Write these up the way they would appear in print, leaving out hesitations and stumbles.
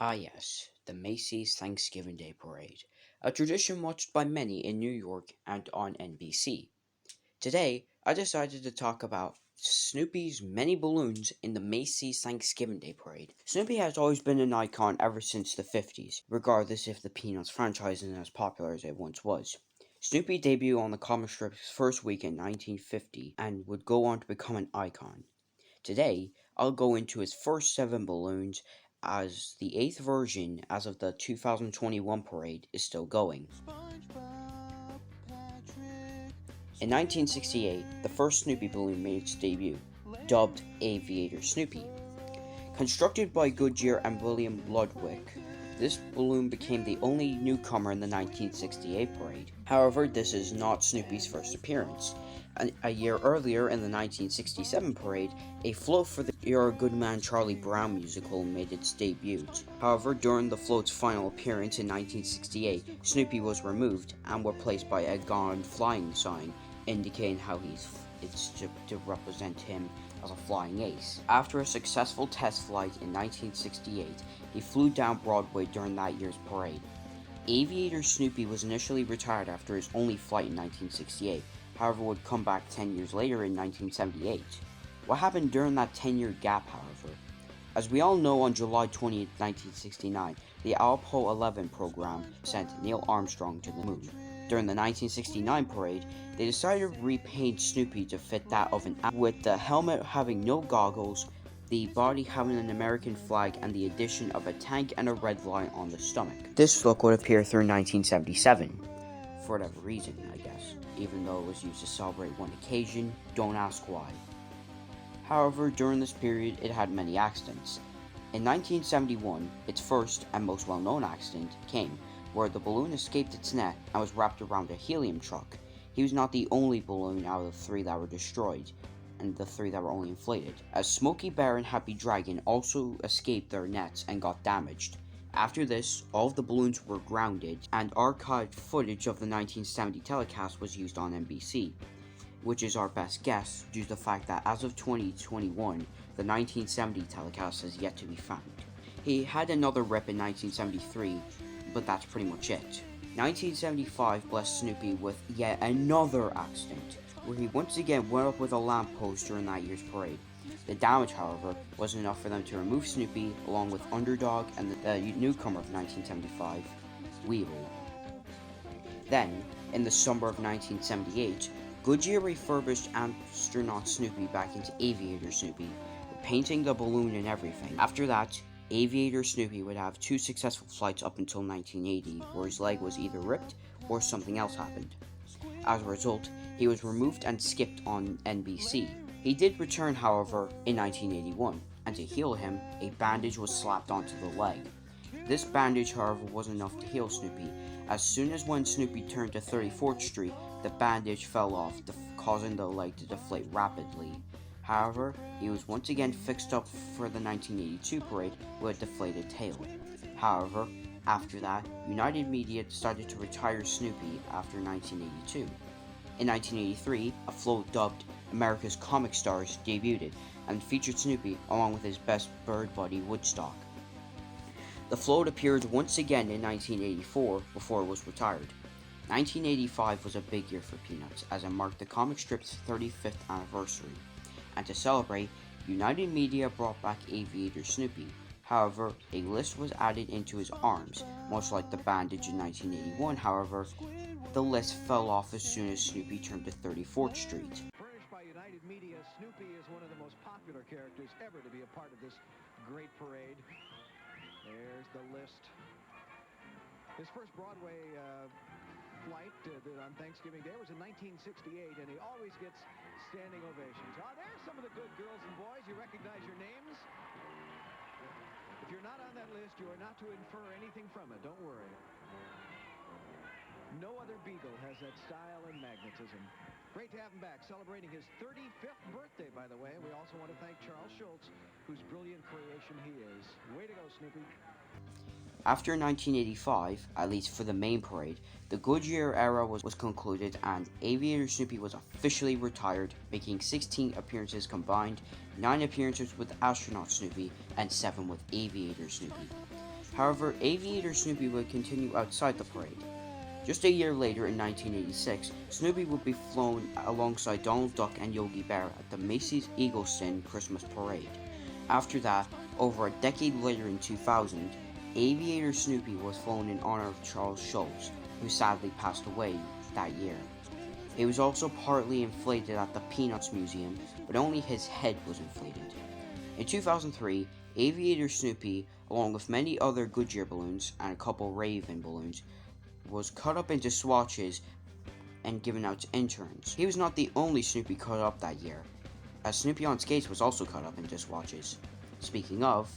Ah, yes, the Macy's Thanksgiving Day Parade, a tradition watched by many in New York and on NBC. Today, I decided to talk about Snoopy's many balloons in the Macy's Thanksgiving Day Parade. Snoopy has always been an icon ever since the 50s, regardless if the Peanuts franchise isn't as popular as it once was. Snoopy debuted on the comic strip's first week in 1950 and would go on to become an icon. Today, I'll go into his first seven balloons as the eighth version as of the 2021 parade is still going. In 1968, the first Snoopy balloon made its debut, dubbed Aviator Snoopy. Constructed by Goodyear and William Ludwig, this balloon became the only newcomer in the 1968 parade. However, this is not Snoopy's first appearance. A year earlier, in the 1967 parade, a float for the You're a Good Man Charlie Brown musical made its debut. However, during the float's final appearance in 1968, Snoopy was removed and replaced by a Gone Flying sign, indicating how it's to represent him as a flying ace. After a successful test flight in 1968, he flew down Broadway during that year's parade. Aviator Snoopy was initially retired after his only flight in 1968, however would come back 10 years later in 1978. What happened during that 10-year gap, however? As we all know, on July 20th, 1969, the Apollo 11 program sent Neil Armstrong to the moon. During the 1969 parade, they decided to repaint Snoopy to fit that of an astronaut, with the helmet having no goggles, the body having an American flag, and the addition of a tank and a red line on the stomach. This look would appear through 1977, for whatever reason, I guess. Even though it was used to celebrate one occasion, don't ask why. However, during this period, it had many accidents. In 1971, its first and most well-known accident came, where the balloon escaped its net and was wrapped around a helium truck. He was not the only balloon out of the three that were destroyed, and the three that were only inflated, as Smokey Bear and Happy Dragon also escaped their nets and got damaged. After this, all of the balloons were grounded, and archived footage of the 1970 telecast was used on NBC, which is our best guess due to the fact that as of 2021, the 1970 telecast has yet to be found. He had another rip in 1973, but that's pretty much it. 1975 blessed Snoopy with yet another accident, where he once again went up with a lamppost during that year's parade. The damage, however, wasn't enough for them to remove Snoopy, along with Underdog and the newcomer of 1975, Weevil. Then, in the summer of 1978, Goodyear refurbished astronaut Snoopy back into Aviator Snoopy, painting the balloon and everything. After that, Aviator Snoopy would have two successful flights up until 1980, where his leg was either ripped or something else happened. As a result, he was removed and skipped on NBC. He did return, however, in 1981, and to heal him, a bandage was slapped onto the leg. This bandage, however, wasn't enough to heal Snoopy. As soon as when Snoopy turned to 34th Street, the bandage fell off, causing the leg to deflate rapidly. However, he was once again fixed up for the 1982 parade with a deflated tail. However, after that, United Media started to retire Snoopy after 1982. In 1983, a float dubbed America's Comic Stars debuted and featured Snoopy along with his best bird buddy Woodstock. The float appeared once again in 1984 before it was retired. 1985 was a big year for Peanuts as it marked the comic strip's 35th anniversary, and to celebrate, United Media brought back Aviator Snoopy. However, a list was added into his arms, much like the bandage in 1981. However, the list fell off as soon as Snoopy turned to 34th Street. Furnished by United Media, Snoopy is one of the most popular characters ever to be a part of this great parade. There's the list. His first Broadway flight on Thanksgiving Day was in 1968, and he always gets standing ovations. There's some of the good girls and boys. You recognize your names? If you're not on that list, you are not to infer anything from it. Don't worry. No other Beagle has that style and magnetism. Great to have him back, celebrating his 35th birthday, by the way. We also want to thank Charles Schultz, whose brilliant creation he is. Way to go, Snoopy. After 1985, at least for the main parade, the Goodyear Era was concluded and Aviator Snoopy was officially retired, making 16 appearances combined, 9 appearances with Astronaut Snoopy, and 7 with Aviator Snoopy. However, Aviator Snoopy would continue outside the parade. Just a year later, in 1986, Snoopy would be flown alongside Donald Duck and Yogi Bear at the Macy's Eagleston Christmas Parade. After that, over a decade later in 2000, Aviator Snoopy was flown in honor of Charles Schulz, who sadly passed away that year. He was also partly inflated at the Peanuts Museum, but only his head was inflated. In 2003, Aviator Snoopy, along with many other Goodyear balloons and a couple Raven balloons, was cut up into swatches and given out to interns. He was not the only Snoopy cut up that year, as Snoopy on Skates was also cut up into swatches. Speaking of,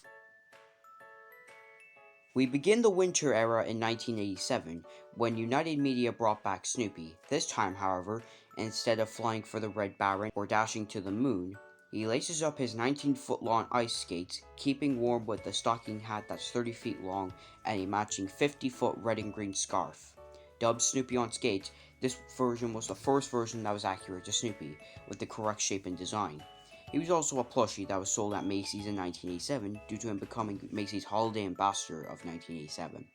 we begin the Winter Era in 1987, when United Media brought back Snoopy. This time, however, instead of flying for the Red Baron or dashing to the moon, he laces up his 19-foot-long ice skates, keeping warm with a stocking hat that's 30 feet long and a matching 50-foot red and green scarf. Dubbed Snoopy on Skates, this version was the first version that was accurate to Snoopy, with the correct shape and design. He was also a plushie that was sold at Macy's in 1987 due to him becoming Macy's Holiday Ambassador of 1987.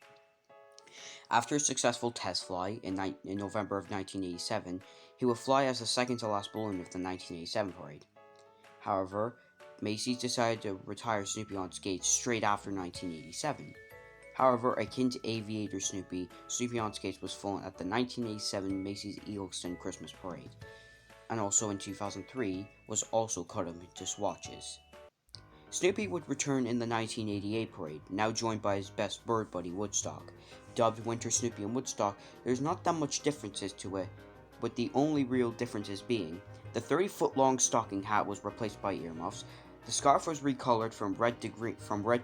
After a successful test fly in November of 1987, he would fly as the second to last balloon of the 1987 parade. However, Macy's decided to retire Snoopy on Skates straight after 1987. However, akin to Aviator Snoopy, Snoopy on Skates was flown at the 1987 Macy's Eagleston Christmas Parade, and also in 2003 was also cut up into swatches. Snoopy would return in the 1988 parade, now joined by his best bird buddy Woodstock. Dubbed Winter Snoopy and Woodstock, there's not that much differences to it, with the only real differences being the 30-foot-long stocking hat was replaced by earmuffs, the scarf was recolored from red to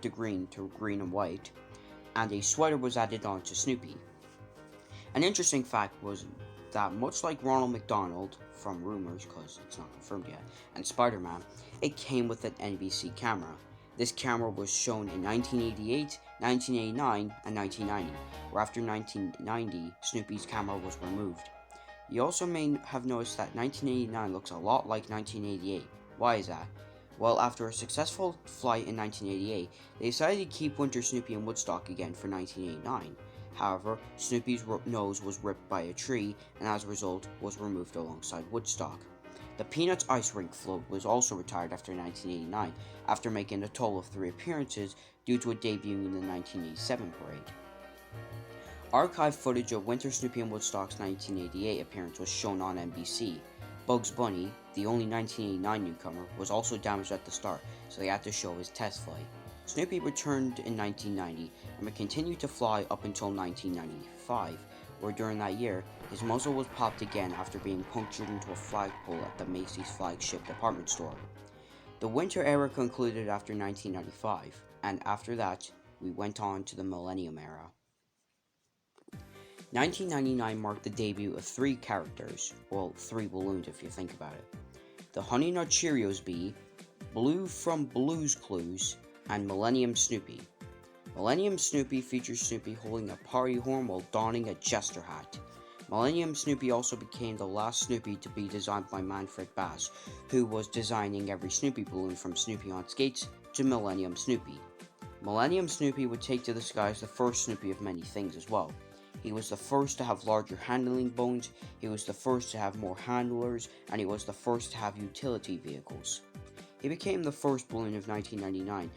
green to green and white, and a sweater was added on to Snoopy. An interesting fact was that much like Ronald McDonald, from rumors because it's not confirmed yet, and Spider-Man, it came with an NBC camera. This camera was shown in 1988, 1989, and 1990, where after 1990, Snoopy's camera was removed. You also may have noticed that 1989 looks a lot like 1988. Why is that? Well, after a successful flight in 1988, they decided to keep Winter Snoopy in Woodstock again for 1989. However, Snoopy's nose was ripped by a tree, and as a result, was removed alongside Woodstock. The Peanuts ice rink float was also retired after 1989, after making a total of 3 appearances due to it debuting in the 1987 parade. Archive footage of Winter Snoopy and Woodstock's 1988 appearance was shown on NBC. Bugs Bunny, the only 1989 newcomer, was also damaged at the start, so they had to show his test flight. Snoopy returned in 1990 and would continue to fly up until 1995, where during that year, his muzzle was popped again after being punctured into a flagpole at the Macy's flagship department store. The Winter Era concluded after 1995, and after that, we went on to the Millennium Era. 1999 marked the debut of 3 characters, well, 3 balloons if you think about it. The Honey Nut Cheerios Bee, Blue from Blue's Clues, and Millennium Snoopy. Millennium Snoopy features Snoopy holding a party horn while donning a jester hat. Millennium Snoopy also became the last Snoopy to be designed by Manfred Bass, who was designing every Snoopy balloon from Snoopy on Skates to Millennium Snoopy. Millennium Snoopy would take to the skies the first Snoopy of many things as well. He was the first to have larger handling bones, he was the first to have more handlers, and he was the first to have utility vehicles. He became the first balloon of 1999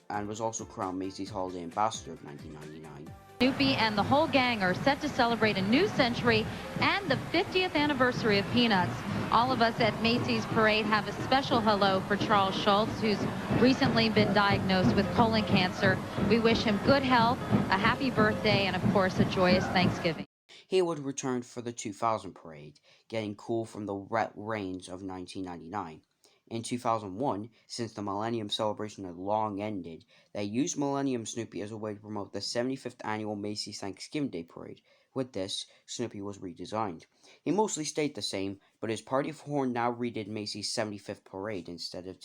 and was also crowned Macy's Holiday Ambassador of 1999. Snoopy and the whole gang are set to celebrate a new century and the 50th anniversary of Peanuts. All of us at Macy's Parade have a special hello for Charles Schulz, who's recently been diagnosed with colon cancer. We wish him good health, a happy birthday, and of course a joyous Thanksgiving. He would return for the 2000 parade, getting cool from the wet rains of 1999. In 2001, since the Millennium celebration had long ended, they used Millennium Snoopy as a way to promote the 75th annual Macy's Thanksgiving Day Parade. With this, Snoopy was redesigned. He mostly stayed the same, but his party horn now redid Macy's 75th Parade instead of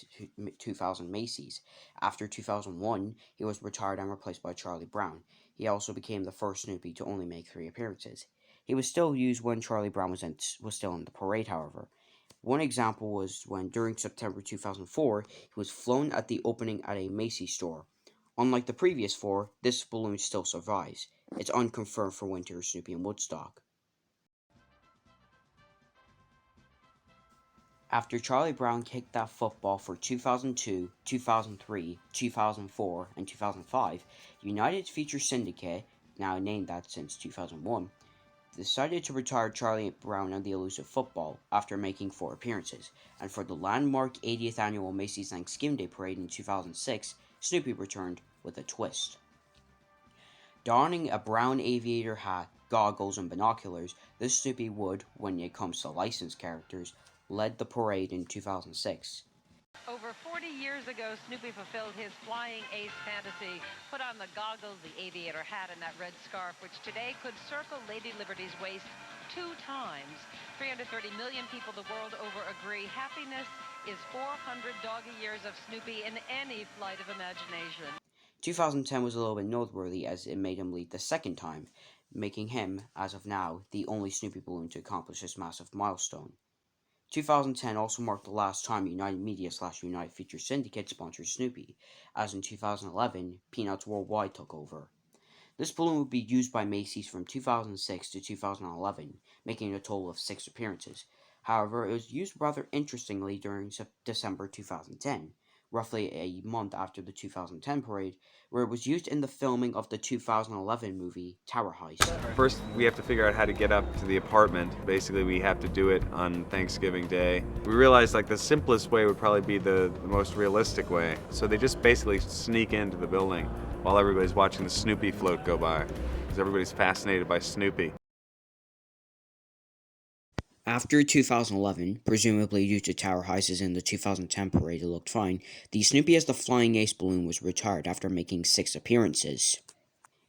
2000 Macy's. After 2001, he was retired and replaced by Charlie Brown. He also became the first Snoopy to only make 3 appearances. He was still used when Charlie Brown was still in the parade, however. One example was when, during September 2004, he was flown at the opening at a Macy's store. Unlike the previous four, this balloon still survives. It's unconfirmed for winter Snoopy and Woodstock. After Charlie Brown kicked that football for 2002, 2003, 2004, and 2005, United's Feature Syndicate, now named that since 2001, decided to retire Charlie Brown and the Elusive Football after making 4 appearances, and for the landmark 80th annual Macy's Thanksgiving Day Parade in 2006, Snoopy returned with a twist. Donning a brown aviator hat, goggles, and binoculars, this Snoopy would, when it comes to licensed characters, led the parade in 2006. Over 40 years ago, Snoopy fulfilled his flying ace fantasy, put on the goggles, the aviator hat, and that red scarf, which today could circle Lady Liberty's waist 2 times. 330 million people the world over agree happiness is 400 doggy years of Snoopy in any flight of imagination. 2010 was a little bit noteworthy as it made him lead the second time, making him, as of now, the only Snoopy balloon to accomplish this massive milestone. 2010 also marked the last time United Media / United Feature Syndicate sponsored Snoopy, as in 2011, Peanuts Worldwide took over. This balloon would be used by Macy's from 2006 to 2011, making a total of 6 appearances. However, it was used rather interestingly during December 2010, roughly a month after the 2010 parade, where it was used in the filming of the 2011 movie Tower Heist. First, we have to figure out how to get up to the apartment. Basically, we have to do it on Thanksgiving Day. We realized the simplest way would probably be the most realistic way. So they just basically sneak into the building while everybody's watching the Snoopy float go by, because everybody's fascinated by Snoopy. After 2011, presumably due to tower heists in the 2010 parade it looked fine, the Snoopy as the Flying Ace balloon was retired after making 6 appearances.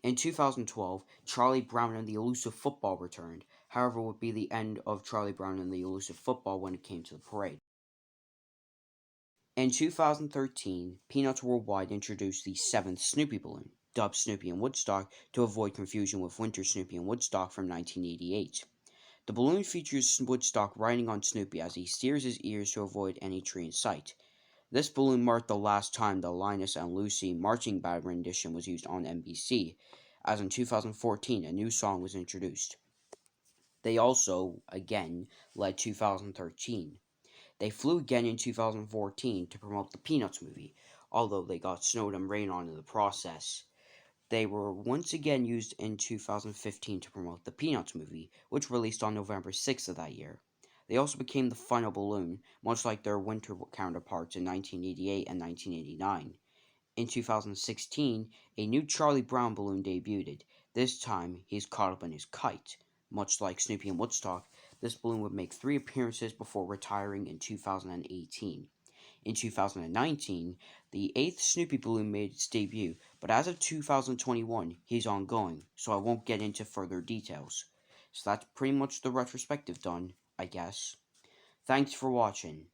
In 2012, Charlie Brown and the Elusive Football returned, however it would be the end of Charlie Brown and the Elusive Football when it came to the parade. In 2013, Peanuts Worldwide introduced the 7th Snoopy balloon, dubbed Snoopy and Woodstock, to avoid confusion with Winter Snoopy and Woodstock from 1988. The balloon features Woodstock riding on Snoopy as he steers his ears to avoid any tree in sight. This balloon marked the last time the Linus and Lucy marching band rendition was used on NBC, as in 2014 a new song was introduced. They also, again, led 2013. They flew again in 2014 to promote the Peanuts movie, although they got snowed and rain on in the process. They were once again used in 2015 to promote the Peanuts movie, which released on November 6th of that year. They also became the final balloon, much like their winter counterparts in 1988 and 1989. In 2016, a new Charlie Brown balloon debuted. This time, he's caught up in his kite. Much like Snoopy and Woodstock, this balloon would make 3 appearances before retiring in 2018. In 2019, the 8th Snoopy balloon made its debut, but as of 2021, he's ongoing, so I won't get into further details. So that's pretty much the retrospective done, I guess. Thanks for watching.